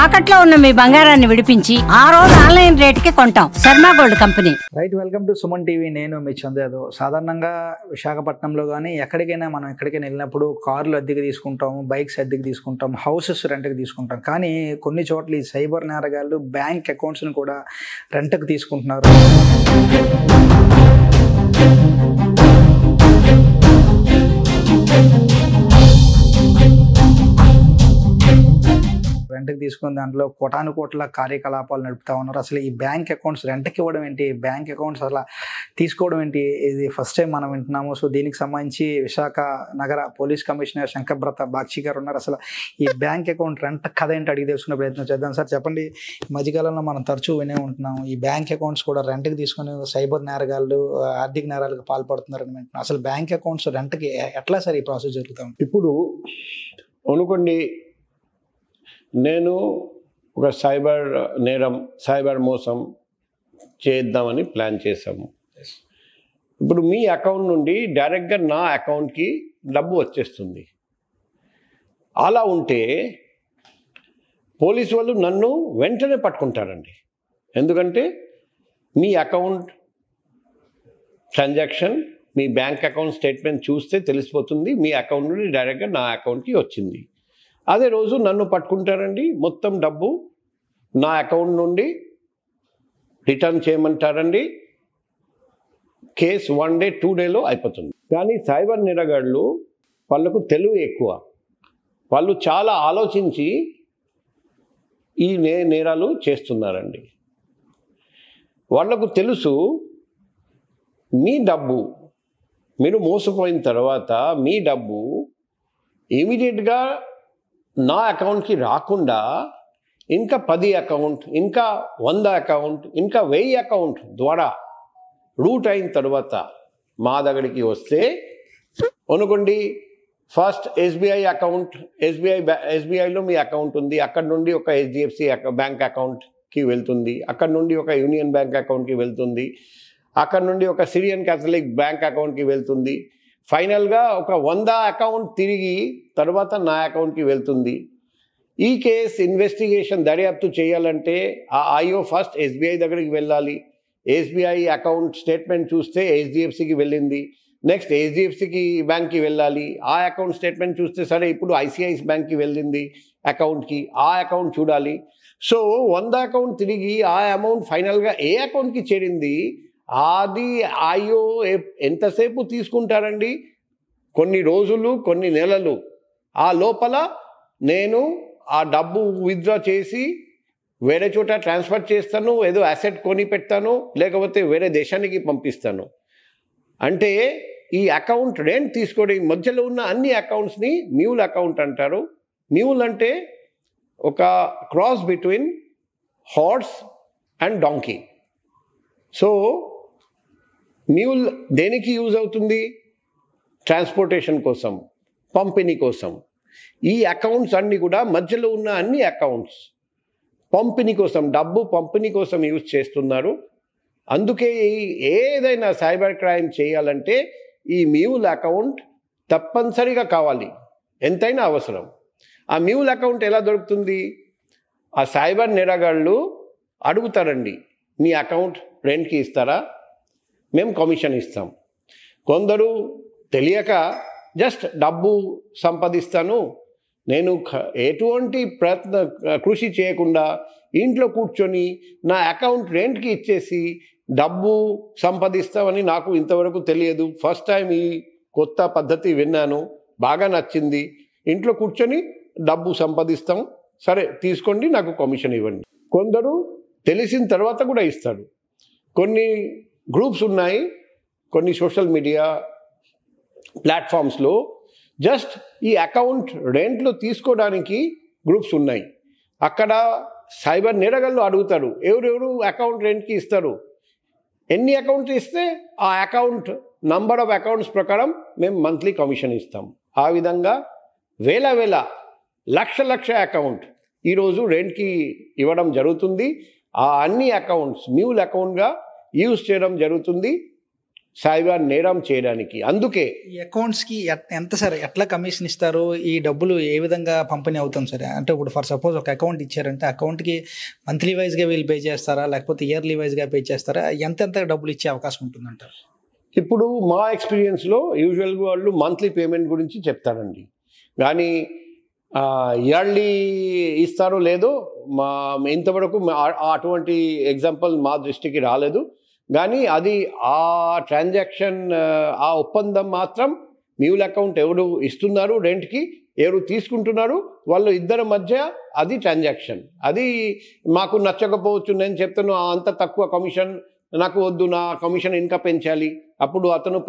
తాకట్లో ఉన్న మీ బంగారాన్ని విడిపించి ఆ రోజు ఆన్లైన్ రేటుకి కొంటాం. Sharma gold company. Right, welcome to Suman TV. నేను మీ చంద్రయాదవ్. సాధారణంగా విశాఖపట్నంలో కానీ ఎక్కడికైనా వెళ్ళినప్పుడు కార్లు అద్దెకి తీసుకుంటాం, బైక్స్ అద్దెకి తీసుకుంటాం, హౌసెస్ రెంట్కి తీసుకుంటాం. కానీ కొన్ని చోట్ల ఈ సైబర్ నేరగాళ్ళు బ్యాంక్ అకౌంట్స్ని కూడా రెంట్కి తీసుకుంటున్నారు. రెంట్కి తీసుకుని దాంట్లో కోటాను కోట్ల కార్యకలాపాలు నడుపుతా ఉన్నారు. అసలు ఈ బ్యాంక్ అకౌంట్స్ రెంట్కి ఇవ్వడం ఏంటి, బ్యాంక్ అకౌంట్స్ అలా తీసుకోవడం ఏంటి, ఇది ఫస్ట్ టైం మనం వింటున్నాము. సో దీనికి సంబంధించి విశాఖ నగర పోలీస్ కమిషనర్ శంకర్బ్రత బాక్షి గారు ఉన్నారు. అసలు ఈ బ్యాంక్ అకౌంట్ రెంట్ కథ ఏంటి అడిగి తెలుసుకునే ప్రయత్నం చేద్దాం. సార్ చెప్పండి, ఈ మధ్యకాలంలో మనం తరచూ వినే ఉంటున్నాం ఈ బ్యాంక్ అకౌంట్స్ కూడా రెంట్కి తీసుకుని సైబర్ నేరగాళ్ళు ఆర్థిక నేరాలకు పాల్పడుతున్నారని వింటున్నాం. అసలు బ్యాంక్ అకౌంట్స్ రెంట్కి ఎట్లా సార్ ఈ ప్రాసెస్ జరుగుతాం? ఇప్పుడు అనుకోండి, నేను ఒక సైబర్ మోసం చేద్దామని ప్లాన్ చేశాము. ఇప్పుడు మీ అకౌంట్ నుండి డైరెక్ట్గా నా అకౌంట్కి డబ్బు వచ్చేస్తుంది. అలా ఉంటే పోలీసు వాళ్ళు నన్ను వెంటనే పట్టుకుంటారండి. ఎందుకంటే మీ అకౌంట్ ట్రాన్సాక్షన్, మీ బ్యాంక్ అకౌంట్ స్టేట్మెంట్ చూస్తే తెలిసిపోతుంది మీ అకౌంట్ నుండి డైరెక్ట్గా నా అకౌంట్కి వచ్చింది. అదే రోజు నన్ను పట్టుకుంటారండి, మొత్తం డబ్బు నా అకౌంట్ నుండి రిటర్న్ చేయమంటారండి. కేసు 1 డే 2 డేలో అయిపోతుంది. కానీ సైబర్ నేరగాళ్ళు వాళ్ళకు తెలివి ఎక్కువ. వాళ్ళు చాలా ఆలోచించి ఈ నేరాలు చేస్తున్నారండి. వాళ్ళకు తెలుసు మీ డబ్బు మీరు మోసపోయిన తర్వాత మీ డబ్బు ఇమీడియట్గా నా అకౌంట్కి రాకుండా ఇంకా 10 అకౌంట్, ఇంకా 100 అకౌంట్, ఇంకా 1000 అకౌంట్ ద్వారా రూట్ అయిన తర్వాత మా దగ్గరికి వస్తే అనుకోండి, ఫస్ట్ ఎస్బీఐ అకౌంట్, ఎస్బీఐలో మీ అకౌంట్ ఉంది, అక్కడ నుండి ఒక హెచ్డిఎఫ్సి బ్యాంక్ అకౌంట్కి వెళ్తుంది, అక్కడ నుండి ఒక యూనియన్ బ్యాంక్ అకౌంట్కి వెళ్తుంది, అక్కడ నుండి ఒక సిరియన్ క్యాథలిక్ బ్యాంక్ అకౌంట్కి వెళ్తుంది, ఫైనల్గా ఒక 100 అకౌంట్ తిరిగి తర్వాత నా అకౌంట్కి వెళ్తుంది. ఈ కేసు ఇన్వెస్టిగేషన్ దర్యాప్తు చేయాలంటే ఆ ఐఓ ఫస్ట్ ఎస్బీఐ దగ్గరికి వెళ్ళాలి. ఎస్బీఐ అకౌంట్ స్టేట్మెంట్ చూస్తే హెచ్డిఎఫ్సికి వెళ్ళింది, నెక్స్ట్ హెచ్డిఎఫ్సికి బ్యాంక్కి వెళ్ళాలి. ఆ అకౌంట్ స్టేట్మెంట్ చూస్తే సరే ఇప్పుడు ఐసిఐసి బ్యాంక్కి వెళ్ళింది అకౌంట్కి, ఆ అకౌంట్ చూడాలి. సో 100 అకౌంట్ తిరిగి ఆ అమౌంట్ ఫైనల్గా ఏ అకౌంట్కి చేరింది అది ఐఓ ఎంతసేపు తీసుకుంటారండి? కొన్ని రోజులు, కొన్ని నెలలు. ఆ లోపల నేను ఆ డబ్బు విత్డ్రా చేసి వేరే చోట ట్రాన్స్ఫర్ చేస్తాను, ఏదో అసెట్ కొని పెడతాను, లేకపోతే వేరే దేశానికి పంపిస్తాను. అంటే ఈ అకౌంట్ రెంట్ తీసుకోవడం మధ్యలో ఉన్న అన్ని అకౌంట్స్ని మ్యూల్ అకౌంట్ అంటారు. మ్యూల్ అంటే ఒక cross between horse and donkey. So mule దేనికి యూజ్ అవుతుంది? ట్రాన్స్పోర్టేషన్ కోసం, పంపిణీ కోసం. ఈ అకౌంట్స్ అన్నీ కూడా మధ్యలో ఉన్న అన్ని అకౌంట్స్ పంపిణీ కోసం, డబ్బు పంపిణీ కోసం యూజ్ చేస్తున్నారు. అందుకే ఏదైనా సైబర్ క్రైమ్ చేయాలంటే ఈ మ్యూల్ అకౌంట్ తప్పనిసరిగా కావాలి, ఎంతైనా అవసరం. ఆ మ్యూల్ అకౌంట్ ఎలా దొరుకుతుంది? ఆ సైబర్ నేరగాళ్ళు అడుగుతారండి, మీ అకౌంట్ రెంట్కి ఇస్తారా, మేము కమిషన్ ఇస్తాం. కొందరు తెలియక జస్ట్ డబ్బు సంపాదిస్తాను, నేను ఎటువంటి కృషి చేయకుండా ఇంట్లో కూర్చొని నా అకౌంట్ రెంట్కి ఇచ్చేసి డబ్బు సంపాదిస్తామని నాకు ఇంతవరకు తెలియదు, ఫస్ట్ టైం ఈ కొత్త పద్ధతి విన్నాను, బాగా నచ్చింది, ఇంట్లో కూర్చొని డబ్బు సంపాదిస్తాం, సరే తీసుకోండి, నాకు కమిషన్ ఇవ్వండి. కొందరు తెలిసిన తర్వాత కూడా ఇస్తాడు. కొన్ని గ్రూప్స్ ఉన్నాయి, కొన్ని సోషల్ మీడియా ప్లాట్ఫామ్స్లో జస్ట్ ఈ అకౌంట్ రెంట్లో తీసుకోవడానికి గ్రూప్స్ ఉన్నాయి. అక్కడ సైబర్ నేరగాళ్ళు అడుగుతారు, ఎవరెవరు అకౌంట్ రెంట్కి ఇస్తారు, ఎన్ని అకౌంట్ ఇస్తే ఆ అకౌంట్ నంబర్ ఆఫ్ అకౌంట్స్ ప్రకారం మేము మంత్లీ కమిషన్ ఇస్తాం. ఆ విధంగా వేల లక్ష అకౌంట్ ఈరోజు రెంట్కి ఇవ్వడం జరుగుతుంది. ఆ అన్ని అకౌంట్స్ మ్యూల్ అకౌంట్గా యూజ్ చేయడం జరుగుతుంది. సైబర్ నేరం చేయడానికి. అందుకే ఈ అకౌంట్స్కి ఎంత సార్, ఎట్లా కమిషన్ ఇస్తారు, ఈ డబ్బులు ఏ విధంగా పంపిణీ అవుతాం సార్? అంటే ఇప్పుడు ఫర్ సపోజ్ ఒక అకౌంట్ ఇచ్చారంటే అకౌంట్కి మంత్లీ వైజ్గా వీళ్ళు పే చేస్తారా, లేకపోతే ఇయర్లీ వైజ్గా పే చేస్తారా? ఎంత డబ్బులు ఇచ్చే అవకాశం ఉంటుందంటారు? ఇప్పుడు మా ఎక్స్పీరియన్స్లో యూజువల్గా వాళ్ళు మంత్లీ పేమెంట్ గురించి చెప్తారండి, కానీ ఇయర్లీ ఇస్తారో లేదో ఇంతవరకు అటువంటి ఎగ్జాంపుల్ మా దృష్టికి రాలేదు. కానీ అది ఆ ట్రాన్సాక్షన్, ఆ ఒప్పందం మాత్రం మ్యూల్ అకౌంట్ ఎవరు ఇస్తున్నారు రెంట్కి, ఎవరు తీసుకుంటున్నారు, వాళ్ళు ఇద్దరి మధ్య అది ట్రాన్సాక్షన్. అది మాకు నచ్చకపోవచ్చు, నేను చెప్తాను అంత తక్కువ కమిషన్ నాకు వద్దు, నా కమిషన్ ఇంకా పెంచాలి, అప్పుడు అతను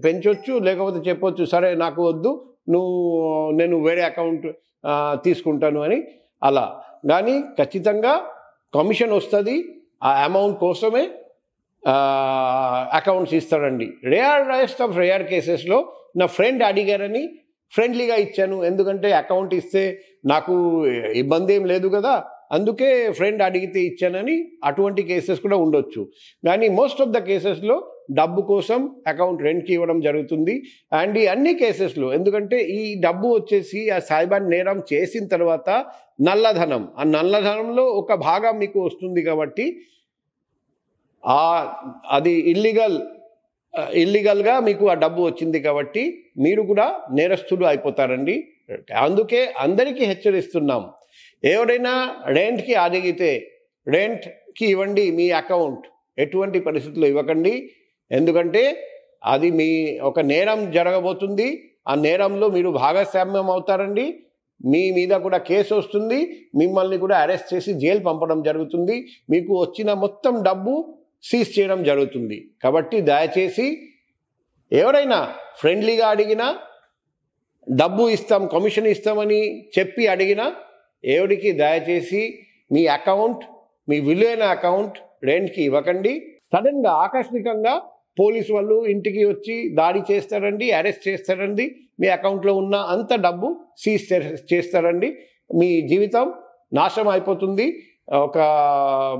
పెంచొచ్చు, లేకపోతే చెప్పొచ్చు సరే నాకు వద్దు, నేను వేరే అకౌంట్ తీసుకుంటాను అని అలా. కానీ ఖచ్చితంగా కమిషన్ వస్తుంది, ఆ అమౌంట్ కోసమే అకౌంట్స్ ఇస్తారండి. రేరెస్ట్ ఆఫ్ రేర్ కేసెస్లో నా ఫ్రెండ్ అడిగారని ఫ్రెండ్లీగా ఇచ్చాను, ఎందుకంటే అకౌంట్ ఇస్తే నాకు ఇబ్బంది ఏం లేదు కదా, అందుకే ఫ్రెండ్ అడిగితే ఇచ్చానని అటువంటి కేసెస్ కూడా ఉండొచ్చు. కానీ మోస్ట్ ఆఫ్ ద కేసెస్లో డబ్బు కోసం అకౌంట్ రెంట్కి ఇవ్వడం జరుగుతుంది. అండ్ ఈ అన్ని కేసెస్లో ఎందుకంటే ఈ డబ్బు వచ్చేసి ఆ సైబర్ నేరం చేసిన తర్వాత నల్లధనం, ఆ నల్లధనంలో ఒక భాగం మీకు వస్తుంది కాబట్టి అది ఇల్లీగల్గా మీకు ఆ డబ్బు వచ్చింది కాబట్టి మీరు కూడా నేరస్తులు అయిపోతారండి. అందుకే అందరికీ హెచ్చరిస్తున్నాం, ఎవరైనా రెంట్కి అడిగితే రెంట్కి ఇవ్వండి మీ అకౌంట్, ఎటువంటి పరిస్థితుల్లో ఇవ్వకండి, ఎందుకంటే అది మీ ఒక నేరం జరగబోతుంది, ఆ నేరంలో మీరు భాగస్వామ్యం అవుతారండి, మీ మీద కూడా కేసు వస్తుంది, మిమ్మల్ని కూడా అరెస్ట్ చేసి జైలు పంపడం జరుగుతుంది, మీకు వచ్చిన మొత్తం డబ్బు సీజ్ చేయడం జరుగుతుంది. కాబట్టి దయచేసి ఎవరైనా ఫ్రెండ్లీగా అడిగినా, డబ్బు ఇస్తాం కమిషన్ ఇస్తామని చెప్పి అడిగినా ఎవరికి దయచేసి మీ అకౌంట్, మీ విలువైన అకౌంట్ రెంట్కి ఇవ్వకండి. సడన్గా ఆకస్మికంగా పోలీసు వాళ్ళు ఇంటికి వచ్చి దాడి చేస్తారండి, అరెస్ట్ చేస్తారండి, మీ అకౌంట్లో ఉన్న అంత డబ్బు సీజ్ చేస్తారండి, మీ జీవితం నాశనం అయిపోతుంది,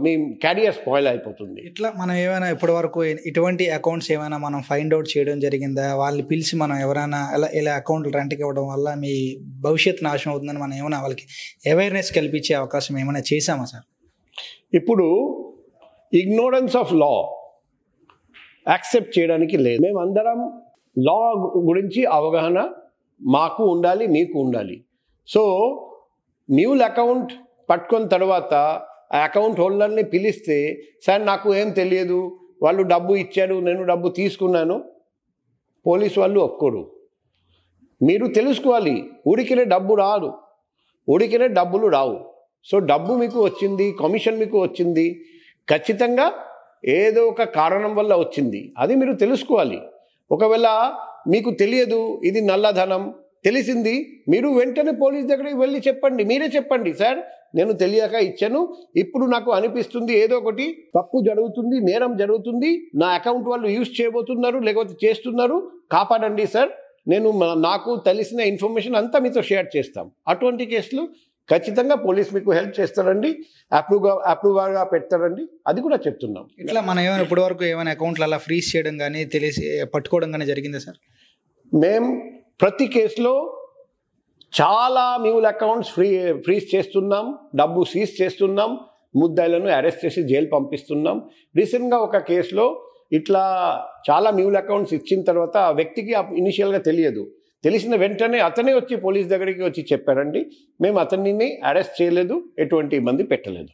మీ క్యారియర్ స్పాయిల్ అయిపోతుంది. ఇట్లా మనం ఏమైనా ఇప్పటి వరకు ఇటువంటి అకౌంట్స్ ఏమైనా మనం ఫైండ్ అవుట్ చేయడం జరిగిందా? వాళ్ళు పిలిచి మనం ఎవరైనా ఇలా అకౌంట్లు రెంట్కి ఇవ్వడం వల్ల మీ భవిష్యత్తు నాశనం అవుతుందని మనం ఏమైనా వాళ్ళకి అవేర్నెస్ కల్పించే అవకాశం ఏమైనా చేశామా సార్? ఇప్పుడు ఇగ్నోరెన్స్ ఆఫ్ లా యాక్సెప్ట్ చేయడానికి లేదు. మేమందరం లా గురించి అవగాహన మాకు ఉండాలి, మీకు ఉండాలి. సో మ్యూల్ అకౌంట్ పట్టుకున్న తర్వాత ఆ అకౌంట్ హోల్డర్ని పిలిస్తే సార్ నాకు ఏం తెలియదు, వాళ్ళు డబ్బు ఇచ్చారు, నేను డబ్బు తీసుకున్నాను, పోలీసు వాళ్ళు ఒప్పుకోరు. మీరు తెలుసుకోవాలి, ఊరికినే డబ్బు రాదు, ఊరికినే డబ్బులు రావు. సో డబ్బు మీకు వచ్చింది, కమిషన్ మీకు వచ్చింది, ఖచ్చితంగా ఏదో ఒక కారణం వల్ల వచ్చింది, అది మీరు తెలుసుకోవాలి. ఒకవేళ మీకు తెలియదు, ఇది నల్లధనం తెలిసింది, మీరు వెంటనే పోలీస్ దగ్గరికి వెళ్ళి చెప్పండి, మీరే చెప్పండి, సార్ నేను తెలియక ఇచ్చాను, ఇప్పుడు నాకు అనిపిస్తుంది ఏదో ఒకటి తప్పు జరుగుతుంది, నేరం జరుగుతుంది, నా అకౌంట్ వాళ్ళు యూజ్ చేయబోతున్నారు, లేకపోతే చేస్తున్నారు, కాపాడండి సార్, నాకు తెలిసిన ఇన్ఫర్మేషన్ అంతా మీతో షేర్ చేస్తాం. అటువంటి కేసులు ఖచ్చితంగా పోలీస్ మీకు హెల్ప్ చేస్తారండి, అప్రూవ్గా పెడతారండి, అది కూడా చెప్తున్నాం. ఇట్లా మనం ఏమైనా ఇప్పటి వరకు ఏమైనా అకౌంట్లు అలా ఫ్రీజ్ చేయడం కానీ తెలిసి పట్టుకోవడం కానీ జరిగిందా సార్? మేము ప్రతి కేసులో చాలా మ్యూల్ అకౌంట్స్ ఫ్రీజ్ చేస్తున్నాం, డబ్బు సీజ్ చేస్తున్నాం, ముద్దాయిలను అరెస్ట్ చేసి జైలు పంపిస్తున్నాం. రీసెంట్గా ఒక కేసులో ఇట్లా చాలా మ్యూల్ అకౌంట్స్ ఇచ్చిన తర్వాత ఆ వ్యక్తికి ఇనిషియల్గా తెలియదు, తెలిసిన వెంటనే అతనే వచ్చి పోలీస్ దగ్గరికి వచ్చి చెప్పారండి, మేము అతన్ని అరెస్ట్ చేయలేదు, ఎటువంటి ఇబ్బంది పెట్టలేదు.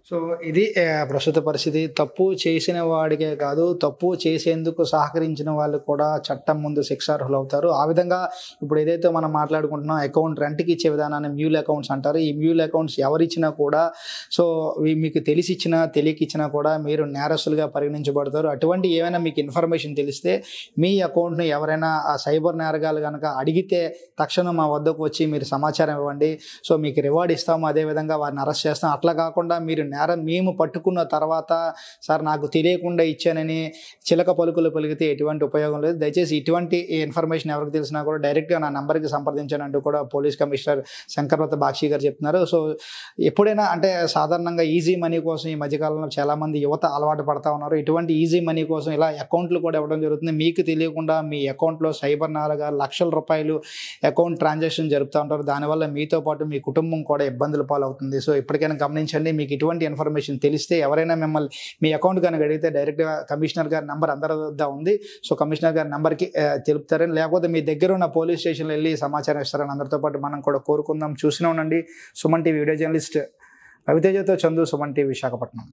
సో ఇది ప్రస్తుత పరిస్థితి. తప్పు చేసిన వాడికే కాదు, తప్పు చేసేందుకు సహకరించిన వాళ్ళు కూడా చట్టం ముందు శిక్షార్హులు అవుతారు. ఆ విధంగా ఇప్పుడు ఏదైతే మనం మాట్లాడుకుంటున్నాం అకౌంట్ రెంట్కి ఇచ్చే విధానాన్ని మ్యూల్ అకౌంట్స్ అంటారు. ఈ మ్యూల్ అకౌంట్స్ ఎవరిచ్చినా కూడా సో మీకు తెలిసిచ్చినా తెలియకిచ్చినా కూడా మీరు నేరస్తులుగా పరిగణించబడతారు. అటువంటి ఏమైనా మీకు ఇన్ఫర్మేషన్ తెలిస్తే మీ అకౌంట్ను ఎవరైనా ఆ సైబర్ నేరగాలు కనుక అడిగితే తక్షణం మా వద్దకు వచ్చి మీరు సమాచారం ఇవ్వండి. సో మీకు రివార్డ్ ఇస్తాము, అదేవిధంగా వారిని అరెస్ట్ చేస్తాం. అట్లా కాకుండా మీరు నేరం మేము పట్టుకున్న తర్వాత సార్ నాకు తెలియకుండా ఇచ్చానని చిలక పలుకులు పలికితే ఎటువంటి ఉపయోగం లేదు. దయచేసి ఇటువంటి ఇన్ఫర్మేషన్ ఎవరికి తెలిసినా కూడా డైరెక్ట్గా నా నెంబర్కి సంప్రదించానంటూ కూడా పోలీస్ కమిషనర్ శంకర్వత బాక్షి గారు చెప్తున్నారు. సో ఎప్పుడైనా అంటే సాధారణంగా ఈజీ మనీ కోసం ఈ మధ్యకాలంలో చాలామంది యువత అలవాటు పడతా ఉన్నారు. ఇటువంటి ఈజీ మనీ కోసం ఇలా అకౌంట్లు కూడా ఇవ్వడం జరుగుతుంది. మీకు తెలియకుండా మీ అకౌంట్లో సైబర్ నేరగాళ్లు లక్షల రూపాయలు అకౌంట్ ట్రాన్సాక్షన్ జరుపుతూ ఉంటారు. దానివల్ల మీతో పాటు మీ కుటుంబం కూడా ఇబ్బందుల పాలవుతుంది. సో ఇప్పటికైనా గమనించండి. మీకు ఇటువంటి ఇన్ఫర్మేషన్ తెలిస్తే ఎవరైనా మిమ్మల్ని మీ అకౌంట్ కనుక అడిగితే డైరెక్ట్గా కమిషనర్ గారి నెంబర్ అందరి వద్ద ఉంది. సో కమిషనర్ గారి నెంబర్కి తెలుపుతారని, లేకపోతే మీ దగ్గర ఉన్న పోలీస్ స్టేషన్లో వెళ్ళి సమాచారం ఇస్తారని అందరితో పాటు మనం కూడా కోరుకుందాం. చూస్తూనే ఉండండి సుమన్ టీవీ. వీడియో జర్నలిస్ట్ రవితేజతో చందు, సుమన్ టీవీ విశాఖపట్నం.